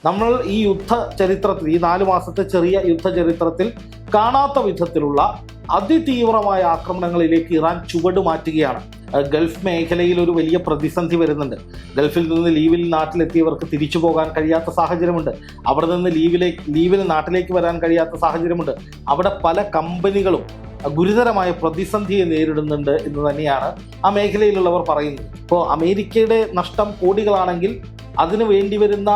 നമ്മൾ ഈ യുദ്ധ ചരിത്രത്തിൽ, ഈ 4 മാസത്തെ ചെറിയ യുദ്ധ ചരിത്രത്തിൽ കാണാത്ത വിധത്തിലുള്ള അതിതീവ്രമായ ആക്രമണങ്ങളിലേക്ക് ഇറാൻ ചുവട് മാറ്റുകയാണ്. ഗൾഫ് മേഖലയിൽ ഒരു വലിയ പ്രതിസന്ധി വരുന്നുണ്ട്. ഗൾഫിൽ നിന്ന് ലീവിൽ നാട്ടിലെത്തിയവർക്ക് തിരിച്ചു പോകാൻ കഴിയാത്ത സാഹചര്യമുണ്ട്. അവിടെ നിന്ന് ലീവിന് നാട്ടിലേക്ക് വരാൻ കഴിയാത്ത സാഹചര്യമുണ്ട്. അവിടെ പല കമ്പനികളും ഗുരുതരമായ പ്രതിസന്ധിയെ നേരിടുന്നുണ്ട് എന്ന് തന്നെയാണ് ആ മേഖലയിലുള്ളവർ പറയുന്നത്. ഇപ്പോൾ അമേരിക്കയുടെ നഷ്ടം കോടികളാണെങ്കിൽ അതിന് വേണ്ടിവരുന്ന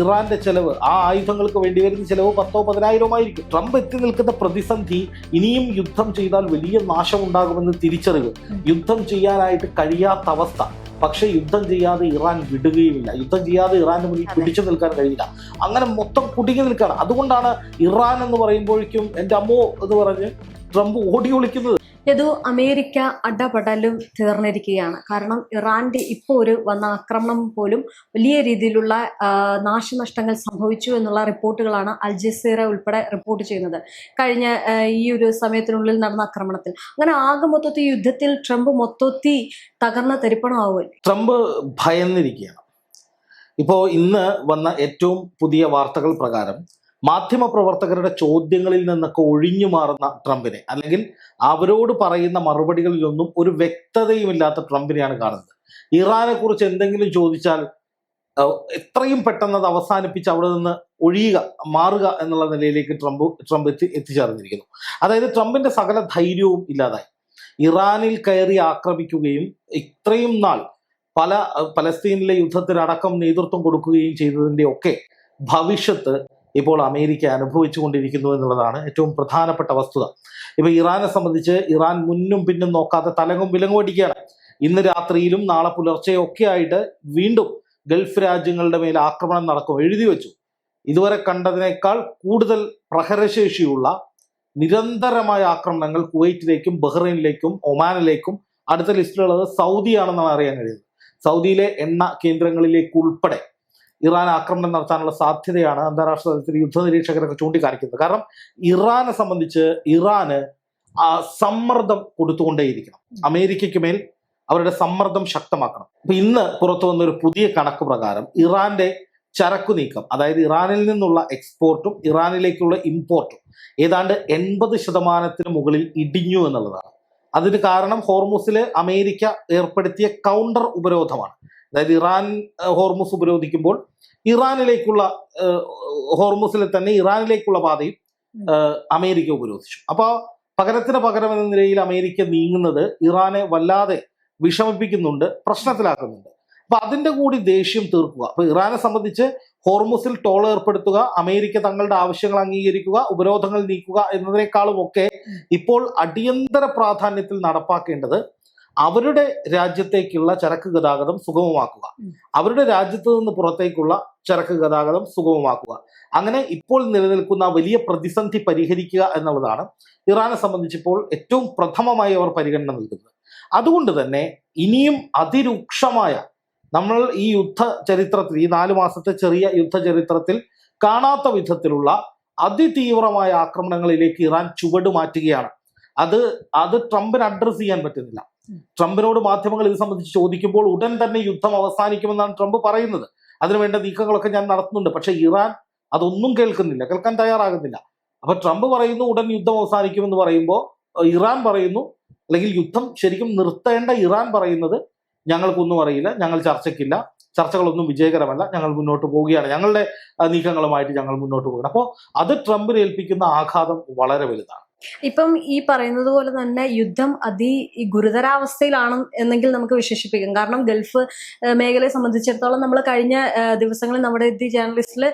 ഇറാന്റെ ചെലവ്, ആ ആയുധങ്ങൾക്ക് വേണ്ടിവരുന്ന ചെലവ് 10,000-10,000 ആയിരിക്കും. ട്രംപ് എത്തി നിൽക്കുന്ന പ്രതിസന്ധി, ഇനിയും യുദ്ധം ചെയ്താൽ വലിയ നാശമുണ്ടാകുമെന്ന് തിരിച്ചറിവ്, യുദ്ധം ചെയ്യാനായിട്ട് കഴിയാത്ത അവസ്ഥ. പക്ഷേ യുദ്ധം ചെയ്യാതെ ഇറാൻ വിടുകയുമില്ല. യുദ്ധം ചെയ്യാതെ ഇറാന്റെ മുന്നിൽ പിടിച്ചു നിൽക്കാൻ കഴിയില്ല. അങ്ങനെ മൊത്തം കുടുങ്ങി നിൽക്കുകയാണ്. അതുകൊണ്ടാണ് ഇറാൻ എന്ന് പറയുമ്പോഴേക്കും എൻ്റെ അമ്മോ എന്ന് പറഞ്ഞ് ട്രംപ് ഓടി ഒളിക്കുന്നത്. ഇത് അമേരിക്ക അടപടലും തീർന്നിരിക്കുകയാണ്. കാരണം ഇറാന്റെ ഇപ്പോൾ വന്ന ആക്രമണം പോലും വലിയ രീതിയിലുള്ള നാശനഷ്ടങ്ങൾ സംഭവിച്ചു എന്നുള്ള റിപ്പോർട്ടുകളാണ് അൽ ജസീറ ഉൾപ്പെടെ റിപ്പോർട്ട് ചെയ്യുന്നത്. കഴിഞ്ഞ ഈ ഒരു സമയത്തിനുള്ളിൽ നടന്ന ആക്രമണത്തിൽ അങ്ങനെ ആകെ മൊത്തത്തിൽ യുദ്ധത്തിൽ ട്രംപ് മൊത്തത്തിൽ തകർന്ന തരിപ്പണമാവുക. ട്രംപ് ഭയന്നിരിക്കുകയാണ്. ഇപ്പോൾ ഇന്ന് വന്ന ഏറ്റവും പുതിയ വാർത്തകൾ പ്രകാരം മാധ്യമപ്രവർത്തകരുടെ ചോദ്യങ്ങളിൽ നിന്നൊക്കെ ഒഴിഞ്ഞു മാറുന്ന ട്രംപിനെ, അല്ലെങ്കിൽ അവരോട് പറയുന്ന മറുപടികളിലൊന്നും ഒരു വ്യക്തതയുമില്ലാത്ത ട്രംപിനെയാണ് കാണുന്നത്. ഇറാനെ കുറിച്ച് എന്തെങ്കിലും ചോദിച്ചാൽ എത്രയും പെട്ടെന്ന് അത് അവസാനിപ്പിച്ച് അവിടെ നിന്ന് മാറുക എന്നുള്ള നിലയിലേക്ക് ട്രംപ് എത്തിച്ചേർന്നിരിക്കുന്നു. അതായത് ട്രംപിന്റെ സകല ധൈര്യവും ഇല്ലാതായി. ഇറാനിൽ കയറി ആക്രമിക്കുകയും ഇത്രയും നാൾ പലസ്തീനിലെ യുദ്ധത്തിനടക്കം നേതൃത്വം കൊടുക്കുകയും ചെയ്തതിൻ്റെ ഒക്കെ ഭവിഷ്യത്ത് ഇപ്പോൾ അമേരിക്ക അനുഭവിച്ചു കൊണ്ടിരിക്കുന്നു എന്നുള്ളതാണ് ഏറ്റവും പ്രധാനപ്പെട്ട വസ്തുത. ഇപ്പൊ ഇറാനെ സംബന്ധിച്ച് ഇറാൻ മുന്നും പിന്നും നോക്കാതെ തലങ്ങും വിലങ്ങും അടിക്കുകയാണ്. ഇന്ന് രാത്രിയിലും നാളെ പുലർച്ചെയും ഒക്കെ ആയിട്ട് വീണ്ടും ഗൾഫ് രാജ്യങ്ങളുടെ മേൽ ആക്രമണം നടക്കും എഴുതി വെച്ചു. ഇതുവരെ കണ്ടതിനേക്കാൾ കൂടുതൽ പ്രഹരശേഷിയുള്ള നിരന്തരമായ ആക്രമണങ്ങൾ കുവൈറ്റിലേക്കും ബഹ്റൈനിലേക്കും ഒമാനിലേക്കും, അടുത്ത ലിസ്റ്റിലുള്ളത് സൗദിയാണെന്നാണ് അറിയാൻ കഴിയുന്നത്. സൗദിയിലെ എണ്ണ കേന്ദ്രങ്ങളിലേക്ക് ഉൾപ്പെടെ ഇറാൻ ആക്രമണം നടത്താനുള്ള സാധ്യതയാണ് അന്താരാഷ്ട്ര തലത്തിൽ യുദ്ധ നിരീക്ഷകരൊക്കെ ചൂണ്ടിക്കാണിക്കുന്നത്. കാരണം ഇറാനെ സംബന്ധിച്ച് ഇറാന് സമ്മർദ്ദം കൊടുത്തുകൊണ്ടേയിരിക്കണം. അമേരിക്കയ്ക്ക് മേൽ അവരുടെ സമ്മർദ്ദം ശക്തമാക്കണം. അപ്പൊ ഇന്ന് പുറത്തു വന്ന ഒരു പുതിയ കണക്ക് പ്രകാരം ഇറാന്റെ ചരക്കു നീക്കം, അതായത് ഇറാനിൽ നിന്നുള്ള എക്സ്പോർട്ടും ഇറാനിലേക്കുള്ള ഇമ്പോർട്ടും ഏതാണ്ട് 80% മുകളിൽ ഇടിഞ്ഞു എന്നുള്ളതാണ്. അതിന് കാരണം ഹോർമുസിൽ അമേരിക്ക ഏർപ്പെടുത്തിയ കൗണ്ടർ ഉപരോധമാണ്. അതായത് ഇറാൻ ഹോർമുസ് ഉപരോധിക്കുമ്പോൾ ഹോർമുസിലെ തന്നെ ഇറാനിലേക്കുള്ള പാതയും അമേരിക്ക ഉപരോധിച്ചു. അപ്പോൾ പകരത്തിന് പകരം എന്ന നിലയിൽ അമേരിക്ക നീങ്ങുന്നത് ഇറാനെ വല്ലാതെ വിഷമിപ്പിക്കുന്നുണ്ട്, പ്രശ്നത്തിലാക്കുന്നുണ്ട്. അപ്പൊ അതിന്റെ കൂടി ദേഷ്യം തീർക്കുക. അപ്പൊ ഇറാനെ സംബന്ധിച്ച് ഹോർമുസിൽ ടോൾ ഏർപ്പെടുത്തുക, അമേരിക്ക തങ്ങളുടെ ആവശ്യങ്ങൾ അംഗീകരിക്കുക, ഉപരോധങ്ങൾ നീക്കുക എന്നതിനേക്കാളും ഒക്കെ ഇപ്പോൾ അടിയന്തര പ്രാധാന്യത്തിൽ നടപ്പാക്കേണ്ടത് അവരുടെ രാജ്യത്തേക്കുള്ള ചരക്ക് ഗതാഗതം സുഗമമാക്കുക, അവരുടെ രാജ്യത്ത് നിന്ന് പുറത്തേക്കുള്ള ചരക്ക് ഗതാഗതം സുഗമമാക്കുക. അങ്ങനെ ഇപ്പോൾ നിലനിൽക്കുന്ന വലിയ പ്രതിസന്ധി പരിഹരിക്കുക എന്നുള്ളതാണ് ഇറാനെ സംബന്ധിച്ചിപ്പോൾ ഏറ്റവും പ്രഥമമായി അവർ പരിഗണന നൽകുന്നത്. അതുകൊണ്ട് തന്നെ ഇനിയും അതിരൂക്ഷമായ, നമ്മൾ ഈ യുദ്ധ ചരിത്രത്തിൽ, ഈ 4 മാസത്തെ ചെറിയ യുദ്ധ ചരിത്രത്തിൽ കാണാത്ത വിധത്തിലുള്ള അതിതീവ്രമായ ആക്രമണങ്ങളിലേക്ക് ഇറാൻ ചുവട് മാറ്റുകയാണ്. അത് ട്രംപിന് അഡ്രസ് ചെയ്യാൻ പറ്റുന്നില്ല. ട്രംപിനോട് മാധ്യമങ്ങൾ ഇത് സംബന്ധിച്ച് ചോദിക്കുമ്പോൾ ഉടൻ തന്നെ യുദ്ധം അവസാനിക്കുമെന്നാണ് ട്രംപ് പറയുന്നത്. അതിനുവേണ്ട നീക്കങ്ങളൊക്കെ ഞാൻ നടത്തുന്നുണ്ട്. പക്ഷെ ഇറാൻ അതൊന്നും കേൾക്കാൻ തയ്യാറാകുന്നില്ല. അപ്പൊ ട്രംപ് പറയുന്നു ഉടൻ യുദ്ധം അവസാനിക്കുമെന്ന് പറയുമ്പോൾ ഇറാൻ പറയുന്നു, അല്ലെങ്കിൽ യുദ്ധം ശരിക്കും നിർത്തേണ്ട ഇറാൻ പറയുന്നത് ഞങ്ങൾക്കൊന്നും അറിയില്ല, ഞങ്ങൾ ചർച്ചയ്ക്കില്ല, ചർച്ചകളൊന്നും വിജയകരമല്ല, ഞങ്ങൾ മുന്നോട്ട് പോവുകയാണ്, ഞങ്ങളുടെ നീക്കങ്ങളുമായിട്ട് ഞങ്ങൾ മുന്നോട്ട് പോകുകയാണ്. അപ്പോൾ അത് ട്രംപിന് ഏൽപ്പിക്കുന്ന ആഘാതം വളരെ വലുതാണ്. ഇപ്പം ഈ പറയുന്നത് പോലെ തന്നെ യുദ്ധം ഗുരുതരാവസ്ഥയിലാണ് എന്നെങ്കിൽ നമുക്ക് വിശേഷിപ്പിക്കാം. കാരണം ഗൾഫ് മേഖലയെ സംബന്ധിച്ചിടത്തോളം നമ്മൾ കഴിഞ്ഞ ദിവസങ്ങളിൽ നമ്മുടെ ജേർണലിസ്റ്റിൽ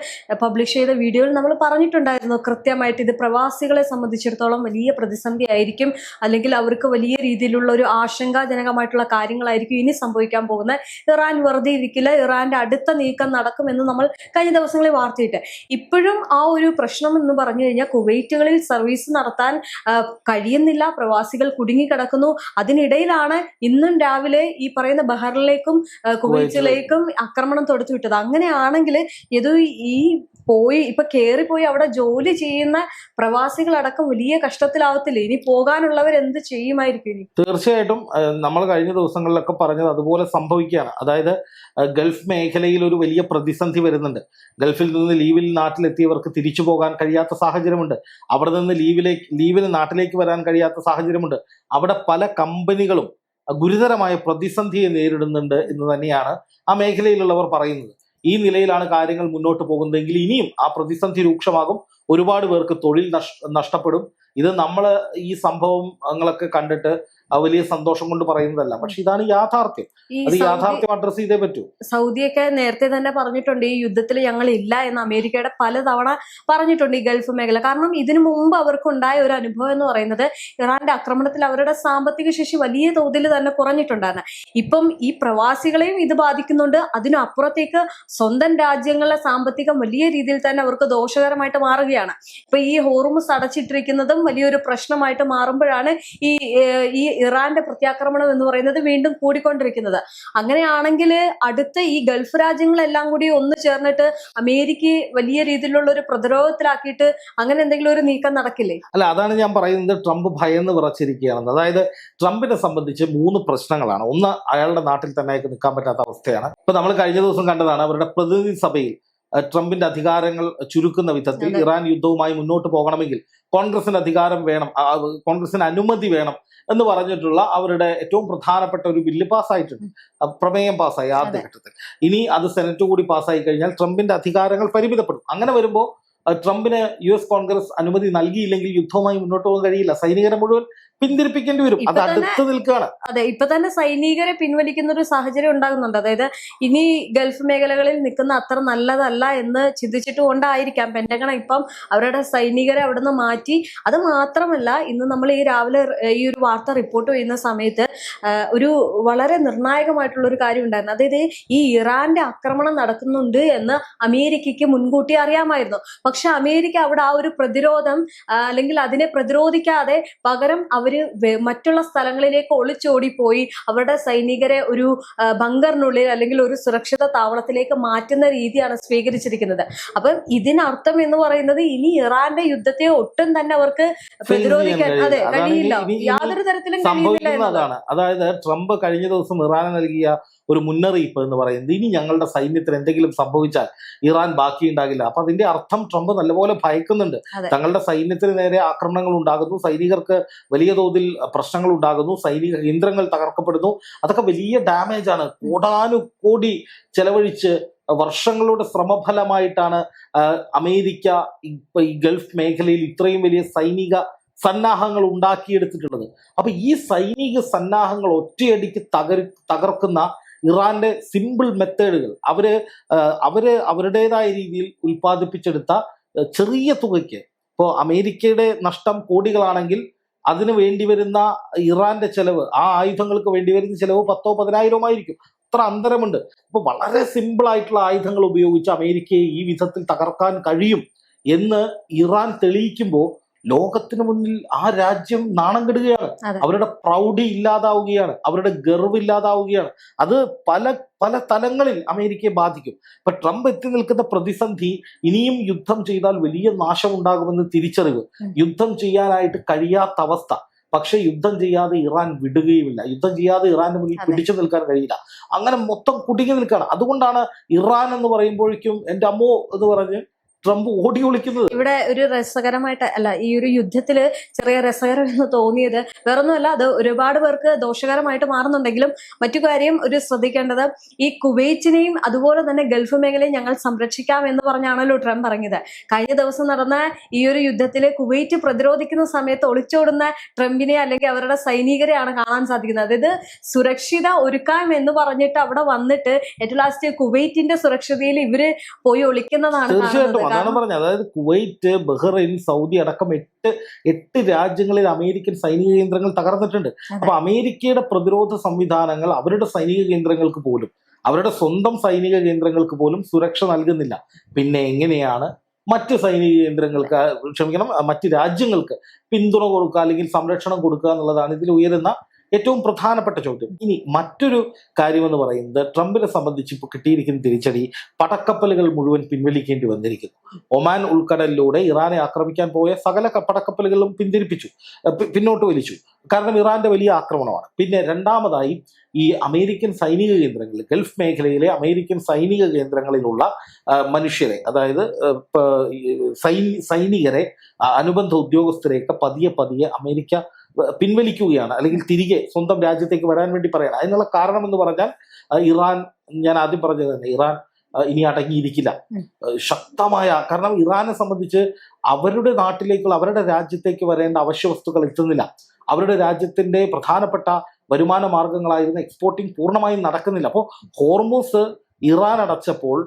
പബ്ലിഷ് ചെയ്ത വീഡിയോയിൽ നമ്മൾ പറഞ്ഞിട്ടുണ്ടായിരുന്നു കൃത്യമായിട്ട് ഇത് പ്രവാസികളെ സംബന്ധിച്ചിടത്തോളം വലിയ പ്രതിസന്ധി ആയിരിക്കും, അല്ലെങ്കിൽ അവർക്ക് വലിയ രീതിയിലുള്ള ഒരു ആശങ്കാജനകമായിട്ടുള്ള കാര്യങ്ങളായിരിക്കും ഇനി സംഭവിക്കാൻ പോകുന്നത്. ഇറാൻ വെറുതെ ഇരിക്കില്ല, ഇറാന്റെ അടുത്ത നീക്കം നടക്കുമെന്ന് നമ്മൾ കഴിഞ്ഞ ദിവസങ്ങളിൽ വാർത്തയിട്ട്. ഇപ്പോഴും ആ ഒരു പ്രശ്നം എന്ന് പറഞ്ഞു കഴിഞ്ഞാൽ കുവൈറ്റുകളിൽ സർവീസ് നടത്താൻ കഴിയുന്നില്ല, പ്രവാസികൾ കുടുങ്ങിക്കിടക്കുന്നു. അതിനിടയിലാണ് ഇന്നും രാവിലെ ഈ പറയുന്ന ബഹറിലേക്കും കുവൈറ്റിലേക്കും ആക്രമണം തൊടുത്തുവിട്ടത്. അങ്ങനെയാണെങ്കിൽ ഇത് ഈ ഇപ്പൊ കേറിപ്പോയി അവിടെ ജോലി ചെയ്യുന്ന പ്രവാസികളടക്കം വലിയ കഷ്ടത്തിലാവത്തില്ലേ? ഇനി പോകാനുള്ളവർ എന്ത് ചെയ്യുമായിരിക്കും ഇനി? തീർച്ചയായിട്ടും നമ്മൾ കഴിഞ്ഞ ദിവസങ്ങളിലൊക്കെ പറഞ്ഞത് അതുപോലെ സംഭവിക്കുകയാണ്. അതായത് ഗൾഫ് മേഖലയിൽ ഒരു വലിയ പ്രതിസന്ധി വരുന്നുണ്ട്. ഗൾഫിൽ നിന്ന് ലീവിൽ നാട്ടിലെത്തിയവർക്ക് തിരിച്ചു പോകാൻ കഴിയാത്ത സാഹചര്യമുണ്ട്. അവിടെ നിന്ന് ലീവിന് നാട്ടിലേക്ക് വരാൻ കഴിയാത്ത സാഹചര്യമുണ്ട്. അവിടെ പല കമ്പനികളും ഗുരുതരമായ പ്രതിസന്ധിയെ നേരിടുന്നുണ്ട് എന്ന് തന്നെയാണ് ആ മേഖലയിലുള്ളവർ പറയുന്നത്. ഈ നിലയിലാണ് കാര്യങ്ങൾ മുന്നോട്ട് പോകുന്നതെങ്കിൽ ഇനിയും ആ പ്രതിസന്ധി രൂക്ഷമാകും. ഒരുപാട് പേർക്ക് തൊഴിൽ നഷ്ടപ്പെടും. ഇത് നമ്മൾ ഈ സംഭവങ്ങളൊക്കെ കണ്ടിട്ട് വലിയ സന്തോഷം കൊണ്ട് പറയുന്നതല്ല, പക്ഷെ ഇതാണ് യാഥാർത്ഥ്യം. അത് യാഥാർത്ഥ്യം അഡ്രസ് ചെയ്തേ പറ്റൂ. സൗദിയൊക്കെ നേരത്തെ തന്നെ പറഞ്ഞിട്ടുണ്ട് ഈ യുദ്ധത്തിൽ ഞങ്ങൾ ഇല്ല എന്ന് അമേരിക്കയുടെ പലതവണ പറഞ്ഞിട്ടുണ്ട് ഈ ഗൾഫ് മേഖല. കാരണം ഇതിനു മുമ്പ് അവർക്കുണ്ടായ ഒരു അനുഭവം എന്ന് പറയുന്നത് ഇറാന്റെ ആക്രമണത്തിൽ അവരുടെ സാമ്പത്തിക ശേഷി വലിയ തോതിൽ തന്നെ കുറഞ്ഞിട്ടുണ്ടായിരുന്നു. ഇപ്പം ഈ പ്രവാസികളെയും ഇത് ബാധിക്കുന്നുണ്ട്. അതിനപ്പുറത്തേക്ക് സ്വന്തം രാജ്യങ്ങളിലെ സാമ്പത്തികം വലിയ രീതിയിൽ തന്നെ അവർക്ക് ദോഷകരമായിട്ട് മാറുകയാണ്. ഇപ്പൊ ഈ ഹോർമുസ് അടച്ചിട്ടിരിക്കുന്നതും വലിയൊരു പ്രശ്നമായിട്ട് മാറുമ്പോഴാണ് ഈ ഇറാന്റെ പ്രത്യാക്രമണം എന്ന് പറയുന്നത് വീണ്ടും കൂടിക്കൊണ്ടിരിക്കുന്നത്. അങ്ങനെയാണെങ്കിൽ അടുത്ത ഈ ഗൾഫ് രാജ്യങ്ങളെല്ലാം കൂടി ഒന്ന് ചേർന്നിട്ട് അമേരിക്കയെ വലിയ രീതിയിലുള്ള ഒരു പ്രതിരോധത്തിലാക്കിയിട്ട് അങ്ങനെ എന്തെങ്കിലും ഒരു നീക്കം നടക്കില്ലേ? അല്ല, അതാണ് ഞാൻ പറയുന്നത്. ട്രംപ് ഭയന്ന് വിറച്ചിരിക്കുകയാണെന്ന്. അതായത് ട്രംപിനെ സംബന്ധിച്ച് 3 പ്രശ്നങ്ങളാണ്. ഒന്ന്, അയാളുടെ നാട്ടിൽ തന്നെ നിൽക്കാൻ പറ്റാത്ത അവസ്ഥയാണ്. ഇപ്പൊ നമ്മൾ കഴിഞ്ഞ ദിവസം കണ്ടതാണ് അവരുടെ പ്രതിനിധി സഭയിൽ ട്രംപിന്റെ അധികാരങ്ങൾ ചുരുക്കുന്ന വിധത്തിൽ ഇറാൻ യുദ്ധവുമായി മുന്നോട്ട് പോകണമെങ്കിൽ കോൺഗ്രസിന് അധികാരം വേണം, കോൺഗ്രസിന് അനുമതി വേണം എന്ന് പറഞ്ഞിട്ടുള്ള അവരുടെ ഏറ്റവും പ്രധാനപ്പെട്ട ഒരു ബില്ല് പാസ്സായിട്ടുണ്ട്. പ്രമേയം പാസ്സായി ആദ്യഘട്ടത്തിൽ. ഇനി അത് സെനറ്റ് കൂടി പാസ്സായി കഴിഞ്ഞാൽ ട്രംപിന്റെ അധികാരങ്ങൾ പരിമിതപ്പെടും. അങ്ങനെ വരുമ്പോൾ ട്രംപിന് US കോൺഗ്രസ് അനുമതി നൽകിയില്ലെങ്കിൽ യുദ്ധവുമായി മുന്നോട്ട് പോകാൻ കഴിയില്ല. സൈനികരെ മുഴുവൻ പിന്തിരിപ്പിക്കേണ്ടി വരും. അത് അടുത്ത് നിൽക്കുകയാണ്. അതെ, ഇപ്പൊ തന്നെ സൈനികരെ പിൻവലിക്കുന്ന ഒരു സാഹചര്യം ഉണ്ടാകുന്നുണ്ട്. അതായത് ഇനി ഗൾഫ് മേഖലകളിൽ നിൽക്കുന്ന അത്ര നല്ലതല്ല എന്ന് ചിന്തിച്ചിട്ട് കൊണ്ടായിരിക്കാം പെന്റഗൺ ഇപ്പം അവരുടെ സൈനികരെ അവിടുന്ന് മാറ്റി. അത് മാത്രമല്ല, ഇന്ന് നമ്മൾ ഈ രാവിലെ ഈ ഒരു വാർത്ത റിപ്പോർട്ട് ചെയ്യുന്ന സമയത്ത് ഒരു വളരെ നിർണായകമായിട്ടുള്ള ഒരു കാര്യം ഉണ്ടായിരുന്നു. അതായത് ഈ ഇറാന്റെ ആക്രമണം നടക്കുന്നുണ്ട് എന്ന് അമേരിക്കയ്ക്ക് മുൻകൂട്ടി അറിയാമായിരുന്നു. പക്ഷെ അമേരിക്ക അവിടെ ആ ഒരു പ്രതിരോധം അല്ലെങ്കിൽ അതിനെ പ്രതിരോധിക്കാതെ പകരം അവര് മറ്റുള്ള സ്ഥലങ്ങളിലേക്ക് ഒളിച്ചോടിപ്പോയി അവരുടെ സൈനികരെ ഒരു ബങ്കറിനുള്ളിൽ അല്ലെങ്കിൽ ഒരു സുരക്ഷിത താവളത്തിലേക്ക് മാറ്റുന്ന രീതിയാണ് സ്വീകരിച്ചിരിക്കുന്നത്. അപ്പം ഇതിനർത്ഥം എന്ന് പറയുന്നത് ഇനി ഇറാന്റെ യുദ്ധത്തെ ഒട്ടും തന്നെ അവർക്ക് പ്രതിരോധിക്കാൻ കഴിയില്ല, യാതൊരു തരത്തിലും കഴിയുന്നില്ല. അതായത് ട്രംപ് കഴിഞ്ഞ ദിവസം ഇറാന് നൽകിയ ഒരു മുന്നറിയിപ്പ് എന്ന് പറയുന്നത് ഇനി ഞങ്ങളുടെ സൈന്യത്തിന് എന്തെങ്കിലും സംഭവിച്ചാൽ ഇറാൻ ബാക്കിയുണ്ടാകില്ല. അപ്പൊ അതിന്റെ അർത്ഥം ട്രംപ് നല്ലപോലെ ഭയക്കുന്നുണ്ട്. തങ്ങളുടെ സൈന്യത്തിന് നേരെ ആക്രമണങ്ങൾ ഉണ്ടാകുന്നു, സൈനികർക്ക് വലിയ തോതിൽ പ്രശ്നങ്ങൾ ഉണ്ടാകുന്നു, സൈനിക കേന്ദ്രങ്ങൾ തകർക്കപ്പെടുന്നു. അതൊക്കെ വലിയ ഡാമേജ് ആണ്. കോടാനുകോടി ചെലവഴിച്ച് വർഷങ്ങളുടെ ശ്രമഫലമായിട്ടാണ് അമേരിക്ക ഈ ഗൾഫ് മേഖലയിൽ ഇത്രയും വലിയ സൈനിക സന്നാഹങ്ങൾ ഉണ്ടാക്കിയെടുത്തിട്ടുള്ളത്. അപ്പൊ ഈ സൈനിക സന്നാഹങ്ങൾ ഒറ്റയടിക്ക് തകർക്കുന്ന ഇറാന്റെ സിമ്പിൾ മെത്തേഡുകൾ അവര് അവരുടേതായ രീതിയിൽ ഉൽപ്പാദിപ്പിച്ചെടുത്ത ചെറിയ തുകയ്ക്ക്, ഇപ്പോൾ അമേരിക്കയുടെ നഷ്ടം കോടികളാണെങ്കിൽ അതിന് വേണ്ടി വരുന്ന ഇറാന്റെ ചെലവ്, ആ ആയുധങ്ങൾക്ക് വേണ്ടി വരുന്ന ചെലവ് 10,000-10,000 ആയിരിക്കും. അത്ര അന്തരമുണ്ട്. അപ്പൊ വളരെ സിമ്പിൾ ആയിട്ടുള്ള ആയുധങ്ങൾ ഉപയോഗിച്ച് അമേരിക്കയെ ഈ വിധത്തിൽ തകർക്കാൻ കഴിയും എന്ന് ഇറാൻ തെളിയിക്കുമ്പോൾ ലോകത്തിന് മുന്നിൽ ആ രാജ്യം നാണം കെടുകയാണ്. അവരുടെ പ്രൗഢി ഇല്ലാതാവുകയാണ്, അവരുടെ ഗർവ് ഇല്ലാതാവുകയാണ്. അത് പല പല തലങ്ങളിൽ അമേരിക്കയെ ബാധിക്കും. ഇപ്പൊ ട്രംപ് എത്തി നിൽക്കുന്ന പ്രതിസന്ധി, ഇനിയും യുദ്ധം ചെയ്താൽ വലിയ നാശമുണ്ടാകുമെന്ന് തിരിച്ചറിവ്, യുദ്ധം ചെയ്യാനായിട്ട് കഴിയാത്ത അവസ്ഥ. പക്ഷെ യുദ്ധം ചെയ്യാതെ ഇറാൻ വിടുകയുമില്ല, യുദ്ധം ചെയ്യാതെ ഇറാന്റെ മുന്നിൽ പിടിച്ചു നിൽക്കാൻ കഴിയില്ല. അങ്ങനെ മൊത്തം കുടുങ്ങി നിൽക്കുകയാണ്. അതുകൊണ്ടാണ് ഇറാൻ എന്ന് പറയുമ്പോഴേക്കും എൻ്റെ അമ്മോ എന്ന് പറഞ്ഞ് ട്രംപ് ഓടി ഒളിക്കുന്നത്. ഇവിടെ ഒരു രസകരമായിട്ട് അല്ല, ഈ ഒരു യുദ്ധത്തില് ചെറിയ രസകരം എന്ന് തോന്നിയത് വേറൊന്നുമല്ല, അത് ഒരുപാട് പേർക്ക് ദോഷകരമായിട്ട് മാറുന്നുണ്ടെങ്കിലും മറ്റു കാര്യം ഒരു ശ്രദ്ധിക്കേണ്ടത്, ഈ കുവൈറ്റിനെയും അതുപോലെ തന്നെ ഗൾഫ് മേഖലയും ഞങ്ങൾ സംരക്ഷിക്കാം എന്ന് പറഞ്ഞാണല്ലോ ട്രംപ് പറഞ്ഞത്. കഴിഞ്ഞ ദിവസം നടന്ന ഈ ഒരു യുദ്ധത്തില് കുവൈറ്റ് പ്രതിരോധിക്കുന്ന സമയത്ത് ഒളിച്ചോടുന്ന ട്രംപിനെ അല്ലെങ്കിൽ അവരുടെ സൈനികരെയാണ് കാണാൻ സാധിക്കുന്നത്. അതായത് സുരക്ഷിത ഒരുക്കാം എന്ന് പറഞ്ഞിട്ട് അവിടെ വന്നിട്ട് ഏറ്റവും ലാസ്റ്റ് കുവൈറ്റിന്റെ സുരക്ഷിതയിൽ ഇവര് പോയി ഒളിക്കുന്നതാണ് കാണുന്നത്. അതാണ് പറഞ്ഞത്. അതായത് കുവൈറ്റ്, ബഹ്റൈൻ, സൗദി അടക്കം 8 രാജ്യങ്ങളിൽ അമേരിക്കൻ സൈനിക കേന്ദ്രങ്ങൾ തകർന്നിട്ടുണ്ട്. അപ്പൊ അമേരിക്കയുടെ പ്രതിരോധ സംവിധാനങ്ങൾ അവരുടെ സൈനിക കേന്ദ്രങ്ങൾക്ക് പോലും, അവരുടെ സ്വന്തം സൈനിക കേന്ദ്രങ്ങൾക്ക് പോലും സുരക്ഷ നൽകുന്നില്ല. പിന്നെ എങ്ങനെയാണ് മറ്റ് സൈനിക കേന്ദ്രങ്ങൾക്ക്, മറ്റ് രാജ്യങ്ങൾക്ക് പിന്തുണ കൊടുക്കുക അല്ലെങ്കിൽ സംരക്ഷണം കൊടുക്കുക എന്നുള്ളതാണ് ഇതിൽ ഉയരുന്ന ഏറ്റവും പ്രധാനപ്പെട്ട ചോദ്യം. ഇനി മറ്റൊരു കാര്യമെന്ന് പറയുന്നത് ട്രംപിനെ സംബന്ധിച്ച് ഇപ്പോൾ കിട്ടിയിരിക്കുന്ന തിരിച്ചടി, പടക്കപ്പലുകൾ മുഴുവൻ പിൻവലിക്കേണ്ടി വന്നിരിക്കുന്നു. ഒമാൻ ഉൾക്കടലിലൂടെ ഇറാനെ ആക്രമിക്കാൻ പോയ സകല പടക്കപ്പലുകളും പിന്നോട്ട് വലിച്ചു. കാരണം ഇറാന്റെ വലിയ ആക്രമണമാണ്. പിന്നെ രണ്ടാമതായി ഈ അമേരിക്കൻ സൈനിക കേന്ദ്രങ്ങളിൽ, ഗൾഫ് മേഖലയിലെ അമേരിക്കൻ സൈനിക കേന്ദ്രങ്ങളിലുള്ള മനുഷ്യരെ, അതായത് സൈനികരെ, അനുബന്ധ ഉദ്യോഗസ്ഥരെയൊക്കെ പതിയെ അമേരിക്ക പിൻവലിക്കുകയാണ്, അല്ലെങ്കിൽ തിരികെ സ്വന്തം രാജ്യത്തേക്ക് വരാൻ വേണ്ടി പറയണം. അതിനുള്ള കാരണം എന്ന് പറഞ്ഞാൽ ഇറാൻ, ഞാൻ ആദ്യം പറഞ്ഞത് തന്നെ, ഇറാൻ ഇനി അടങ്ങിയിരിക്കില്ല. ശക്തമായ, കാരണം ഇറാനെ സംബന്ധിച്ച് അവരുടെ നാട്ടിലേക്കുള്ള, അവരുടെ രാജ്യത്തേക്ക് വരേണ്ട അവശ്യ വസ്തുക്കൾ എത്തുന്നില്ല. അവരുടെ രാജ്യത്തിന്റെ പ്രധാനപ്പെട്ട വരുമാന മാർഗങ്ങളായിരുന്ന എക്സ്പോർട്ടിംഗ് പൂർണ്ണമായും നടക്കുന്നില്ല. അപ്പോൾ ഹോർമൂസ് ഇറാൻ അടച്ചപ്പോൾ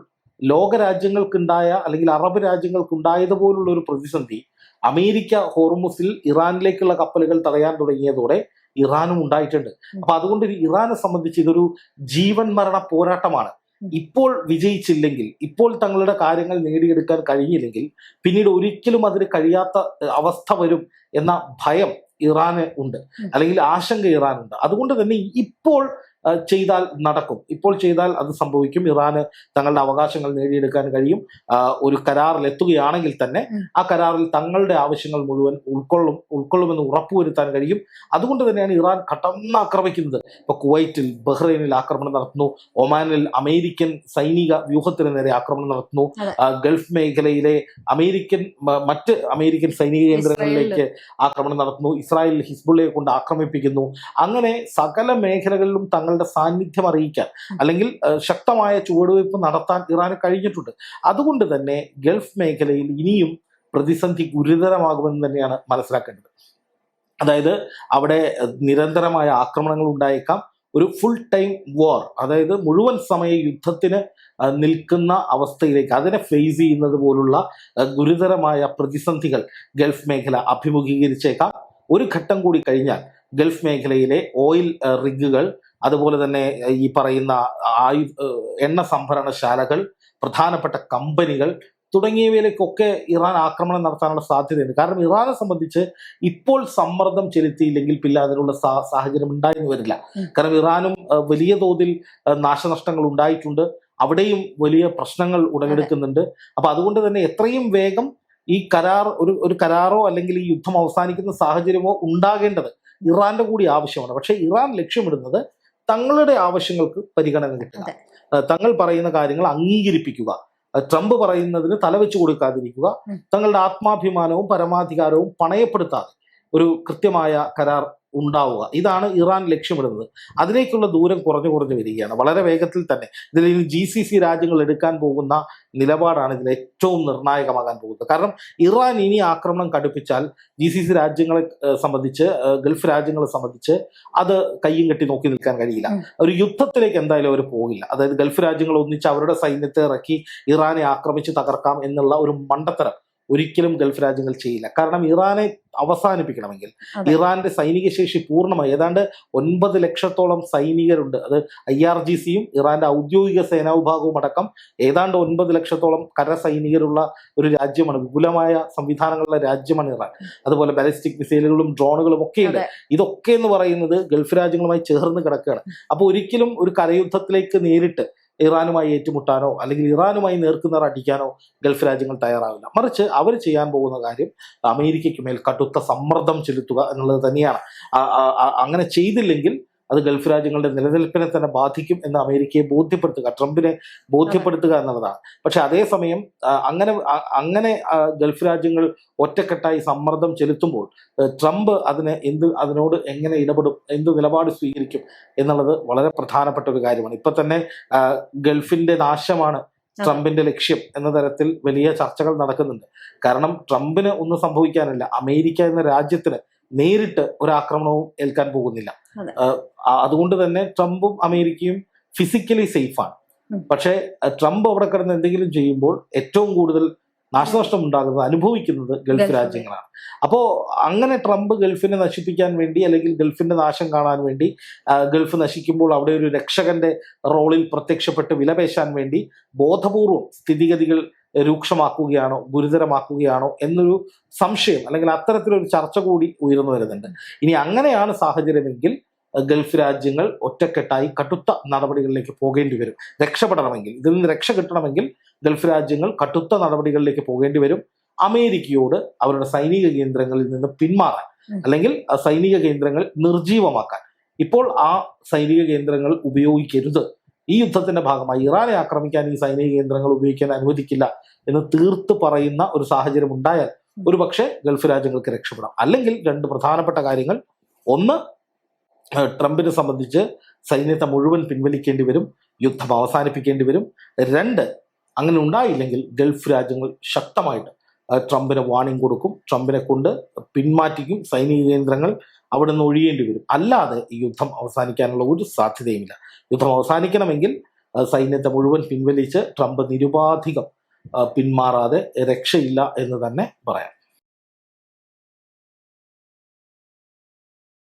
ലോകരാജ്യങ്ങൾക്കുണ്ടായ, അല്ലെങ്കിൽ അറബ് രാജ്യങ്ങൾക്കുണ്ടായതുപോലുള്ള ഒരു പ്രതിസന്ധി അമേരിക്ക ഹോർമൂസിൽ ഇറാനിലേക്കുള്ള കപ്പലുകൾ തടയാൻ തുടങ്ങിയതോടെ ഇറാനും ഉണ്ടായിട്ടുണ്ട്. അപ്പൊ അതുകൊണ്ട് ഇറാനെ സംബന്ധിച്ച് ഇതൊരു ജീവൻ മരണ പോരാട്ടമാണ്. ഇപ്പോൾ വിജയിച്ചില്ലെങ്കിൽ, ഇപ്പോൾ തങ്ങളുടെ കാര്യങ്ങൾ നേടിയെടുക്കാൻ കഴിഞ്ഞില്ലെങ്കിൽ പിന്നീട് ഒരിക്കലും അതിന് കഴിയാത്ത അവസ്ഥ വരും എന്ന ഭയം ഇറാന് ഉണ്ട്, അല്ലെങ്കിൽ ആശങ്ക ഇറാനുണ്ട്. അതുകൊണ്ട് തന്നെ ഇപ്പോൾ ചെയ്താൽ നടക്കും, ഇപ്പോൾ ചെയ്താൽ അത് സംഭവിക്കും. ഇറാന് തങ്ങളുടെ അവകാശങ്ങൾ നേടിയെടുക്കാൻ കഴിയും. ഒരു കരാറിൽ എത്തുകയാണെങ്കിൽ തന്നെ ആ കരാറിൽ തങ്ങളുടെ ആവശ്യങ്ങൾ മുഴുവൻ ഉൾക്കൊള്ളുമെന്ന് ഉറപ്പുവരുത്താൻ കഴിയും. അതുകൊണ്ട് തന്നെയാണ് ഇറാൻ കടന്നാക്രമിക്കുന്നത്. ഇപ്പൊ കുവൈറ്റിൽ, ബഹ്റൈനിൽ ആക്രമണം നടത്തുന്നു, ഒമാനിൽ അമേരിക്കൻ സൈനിക വ്യൂഹത്തിന് നേരെ ആക്രമണം നടത്തുന്നു, ഗൾഫ് മേഖലയിലെ മറ്റ് അമേരിക്കൻ സൈനിക കേന്ദ്രങ്ങളിലേക്ക് ആക്രമണം നടത്തുന്നു, ഇസ്രായേൽ ഹിസ്ബുള്ളയെ കൊണ്ട് ആക്രമിപ്പിക്കുന്നു. അങ്ങനെ സകല മേഖലകളിലും തങ്ങളുടെ സാന്നിധ്യം അറിയിക്കാൻ, അല്ലെങ്കിൽ ശക്തമായ ചുവടുവയ്പ് നടത്താൻ ഇറാന് കഴിഞ്ഞിട്ടുണ്ട്. അതുകൊണ്ട് തന്നെ ഗൾഫ് മേഖലയിൽ ഇനിയും പ്രതിസന്ധി ഗുരുതരമാകുമെന്ന് തന്നെയാണ് മനസ്സിലാക്കേണ്ടത്. അതായത് അവിടെ നിരന്തരമായ ആക്രമണങ്ങൾ ഉണ്ടായേക്കാം. ഒരു ഫുൾ ടൈം വാർ, അതായത് മുഴുവൻ സമയ യുദ്ധത്തിന് നിൽക്കുന്ന അവസ്ഥയിലേക്ക്, അതിനെ ഫേസ് ചെയ്യുന്നത് പോലുള്ള ഗുരുതരമായ പ്രതിസന്ധികൾ ഗൾഫ് മേഖല അഭിമുഖീകരിച്ചേക്കാം. ഒരു ഘട്ടം കൂടി കഴിഞ്ഞാൽ ഗൾഫ് മേഖലയിലെ ഓയിൽ റിഗുകൾ, അതുപോലെ തന്നെ ഈ പറയുന്ന എണ്ണ സംഭരണശാലകൾ, പ്രധാനപ്പെട്ട കമ്പനികൾ തുടങ്ങിയവയിലേക്കൊക്കെ ഇറാൻ ആക്രമണം നടത്താനുള്ള സാധ്യതയുണ്ട്. കാരണം ഇറാനെ സംബന്ധിച്ച് ഇപ്പോൾ സമ്മർദ്ദം ചെലുത്തിയില്ലെങ്കിൽ പിന്നെ അതിനുള്ള സാഹചര്യം ഉണ്ടായെന്ന് വരില്ല. കാരണം ഇറാനും വലിയ തോതിൽ നാശനഷ്ടങ്ങൾ ഉണ്ടായിട്ടുണ്ട്, അവിടെയും വലിയ പ്രശ്നങ്ങൾ ഉടലെടുക്കുന്നുണ്ട്. അപ്പൊ അതുകൊണ്ട് തന്നെ എത്രയും വേഗം ഈ കരാർ, ഒരു കരാറോ അല്ലെങ്കിൽ ഈ യുദ്ധം അവസാനിക്കുന്ന സാഹചര്യമോ ഉണ്ടാകേണ്ടത് ഇറാന്റെ കൂടി ആവശ്യമാണ്. പക്ഷെ ഇറാൻ ലക്ഷ്യമിടുന്നത് തങ്ങളുടെ ആവശ്യങ്ങൾക്ക് പരിഗണന കിട്ടുക, തങ്ങൾ പറയുന്ന കാര്യങ്ങൾ അംഗീകരിപ്പിക്കുക, ട്രംപ് പറയുന്നതിന് തലവെച്ച് കൊടുക്കാതിരിക്കുക, തങ്ങളുടെ ആത്മാഭിമാനവും പരമാധികാരവും പണയപ്പെടുത്താതെ ഒരു കൃത്യമായ കരാർ ഉണ്ടാവുക. ഇതാണ് ഇറാൻ ലക്ഷ്യമിടുന്നത്. അതിലേക്കുള്ള ദൂരം കുറഞ്ഞു വരികയാണ് വളരെ വേഗത്തിൽ തന്നെ. ഇതിൽ GCC രാജ്യങ്ങൾ എടുക്കാൻ പോകുന്ന നിലപാടാണ് ഇതിൽ ഏറ്റവും നിർണായകമാകാൻ പോകുന്നത്. കാരണം ഇറാൻ ഇനി ആക്രമണം കടുപ്പിച്ചാൽ GCC രാജ്യങ്ങളെ സംബന്ധിച്ച്, ഗൾഫ് രാജ്യങ്ങളെ സംബന്ധിച്ച് അത് കയ്യും കെട്ടി നോക്കി നിൽക്കാൻ കഴിയില്ല. ഒരു യുദ്ധത്തിലേക്ക് എന്തായാലും അവർ പോകില്ല. അതായത് ഗൾഫ് രാജ്യങ്ങൾ ഒന്നിച്ച് അവരുടെ സൈന്യത്തെ ഇറക്കി ഇറാനെ ആക്രമിച്ച് തകർക്കാം എന്നുള്ള ഒരു മണ്ടത്തരം ഒരിക്കലും ഗൾഫ് രാജ്യങ്ങൾ ചെയ്യില്ല. കാരണം ഇറാനെ അവസാനിപ്പിക്കണമെങ്കിൽ ഇറാന്റെ സൈനിക ശേഷി പൂർണ്ണമായി, ഏതാണ്ട് 9 ലക്ഷത്തോളം സൈനികരുണ്ട്. അത് IRGC-യും ഇറാന്റെ ഔദ്യോഗിക സേനാ വിഭാഗവും അടക്കം ഏതാണ്ട് 9 ലക്ഷത്തോളം കരസൈനികരുള്ള ഒരു രാജ്യമാണ്. വിപുലമായ സംവിധാനങ്ങളുള്ള രാജ്യമാണ് ഇറാൻ. അതുപോലെ ബാലിസ്റ്റിക് മിസൈലുകളും ഡ്രോണുകളും ഒക്കെയുണ്ട്. ഇതൊക്കെ എന്ന് പറയുന്നത് ഗൾഫ് രാജ്യങ്ങളുമായി ചേർന്ന് കിടക്കുകയാണ്. അപ്പോൾ ഒരിക്കലും ഒരു കരയുദ്ധത്തിലേക്ക് നേരിട്ട് ഇറാനുമായി ഏറ്റുമുട്ടാനോ അല്ലെങ്കിൽ ഇറാനുമായി നേർക്കുനേർ അടിക്കാനോ ഗൾഫ് രാജ്യങ്ങൾ തയ്യാറാവില്ല. മറിച്ച് അവർ ചെയ്യാൻ പോകുന്ന കാര്യം അമേരിക്കയ്ക്ക് മേൽ കടുത്ത സമ്മർദ്ദം ചെലുത്തുക എന്നുള്ളത് തന്നെയാണ്. അങ്ങനെ ചെയ്തില്ലെങ്കിൽ അത് ഗൾഫ് രാജ്യങ്ങളുടെ നിലനിൽപ്പിനെ തന്നെ ബാധിക്കും എന്ന് അമേരിക്കയെ ബോധ്യപ്പെടുത്തുക, ട്രംപിനെ ബോധ്യപ്പെടുത്തുക എന്നുള്ളതാണ്. പക്ഷെ അതേസമയം അങ്ങനെ ഗൾഫ് രാജ്യങ്ങൾ ഒറ്റക്കെട്ടായി സമ്മർദ്ദം ചെലുത്തുമ്പോൾ ട്രംപ് അതിനോട് എങ്ങനെ ഇടപെടും, എന്ത് നിലപാട് സ്വീകരിക്കും എന്നുള്ളത് വളരെ പ്രധാനപ്പെട്ട ഒരു കാര്യമാണ്. ഇപ്പൊ തന്നെ ഗൾഫിന്റെ നാശമാണ് ട്രംപിന്റെ ലക്ഷ്യം എന്ന തരത്തിൽ വലിയ ചർച്ചകൾ നടക്കുന്നുണ്ട്. കാരണം ട്രംപിന് ഒന്നും സംഭവിക്കാനില്ല, അമേരിക്ക എന്ന രാജ്യത്തിന് നേരിട്ട് ഒരാക്രമണവും ഏൽക്കാൻ പോകുന്നില്ല. അതുകൊണ്ട് തന്നെ ട്രംപും അമേരിക്കയും ഫിസിക്കലി സേഫാണ്. പക്ഷേ ട്രംപ് അവിടെ കിടന്ന് എന്തെങ്കിലും ചെയ്യുമ്പോൾ ഏറ്റവും കൂടുതൽ നാശനഷ്ടം ഉണ്ടാകുന്നത്, അനുഭവിക്കുന്നത് ഗൾഫ് രാജ്യങ്ങളാണ്. അപ്പോൾ അങ്ങനെ ട്രംപ് ഗൾഫിനെ നശിപ്പിക്കാൻ വേണ്ടി, അല്ലെങ്കിൽ ഗൾഫിന്റെ നാശം കാണാൻ വേണ്ടി, ഗൾഫ് നശിക്കുമ്പോൾ അവിടെ ഒരു രക്ഷകന്റെ റോളിൽ പ്രത്യക്ഷപ്പെട്ട് വിലപേശാൻ വേണ്ടി ബോധപൂർവം സ്ഥിതിഗതികൾ രൂക്ഷമാക്കുകയാണോ, ഗുരുതരമാക്കുകയാണോ എന്നൊരു സംശയം, അല്ലെങ്കിൽ അത്തരത്തിലൊരു ചർച്ച കൂടി ഉയർന്നു വരുന്നുണ്ട്. ഇനി അങ്ങനെയാണ് സാഹചര്യമെങ്കിൽ ഗൾഫ് രാജ്യങ്ങൾ ഒറ്റക്കെട്ടായി കടുത്ത നടപടികളിലേക്ക് പോകേണ്ടി വരും. രക്ഷപ്പെടണമെങ്കിൽ, ഇതിൽ നിന്ന് രക്ഷ കിട്ടണമെങ്കിൽ ഗൾഫ് രാജ്യങ്ങൾ കടുത്ത നടപടികളിലേക്ക് പോകേണ്ടി വരും. അമേരിക്കയോട് അവരുടെ സൈനിക കേന്ദ്രങ്ങളിൽ നിന്ന് പിന്മാറാൻ, അല്ലെങ്കിൽ ആ സൈനിക കേന്ദ്രങ്ങൾ നിർജീവമാക്കാൻ, ഇപ്പോൾ ആ സൈനിക കേന്ദ്രങ്ങൾ ഉപയോഗിക്കരുത്, ഈ യുദ്ധത്തിന്റെ ഭാഗമായി ഇറാനെ ആക്രമിക്കാൻ ഈ സൈനിക കേന്ദ്രങ്ങൾ ഉപയോഗിക്കാൻ അനുവദിക്കില്ല എന്ന് തീർത്ത് പറയുന്ന ഒരു സാഹചര്യം ഉണ്ടായാൽ ഒരുപക്ഷെ ഗൾഫ് രാജ്യങ്ങൾക്ക് രക്ഷപ്പെടാം. അല്ലെങ്കിൽ രണ്ട് പ്രധാനപ്പെട്ട കാര്യങ്ങൾ: ഒന്ന്, ട്രംപിനെ സംബന്ധിച്ച് സൈന്യത്തെ മുഴുവൻ പിൻവലിക്കേണ്ടി വരും, യുദ്ധം അവസാനിപ്പിക്കേണ്ടി വരും. രണ്ട്, അങ്ങനെ ഉണ്ടായില്ലെങ്കിൽ ഗൾഫ് രാജ്യങ്ങൾ ശക്തമായിട്ട് ട്രംപിന് വാണിംഗ് കൊടുക്കും, ട്രംപിനെ കൊണ്ട് പിന്മാറ്റിക്കും, സൈനിക കേന്ദ്രങ്ങൾ അവിടെ നിന്ന് ഒഴിയേണ്ടി വരും. അല്ലാതെ ഈ യുദ്ധം അവസാനിക്കാനുള്ള ഒരു സാധ്യതയുമില്ല. യുദ്ധം അവസാനിക്കണമെങ്കിൽ സൈന്യത്തെ മുഴുവൻ പിൻവലിച്ച് ട്രംപ് നിരുപാധികം പിന്മാറാതെ രക്ഷയില്ല എന്ന് തന്നെ പറയാം.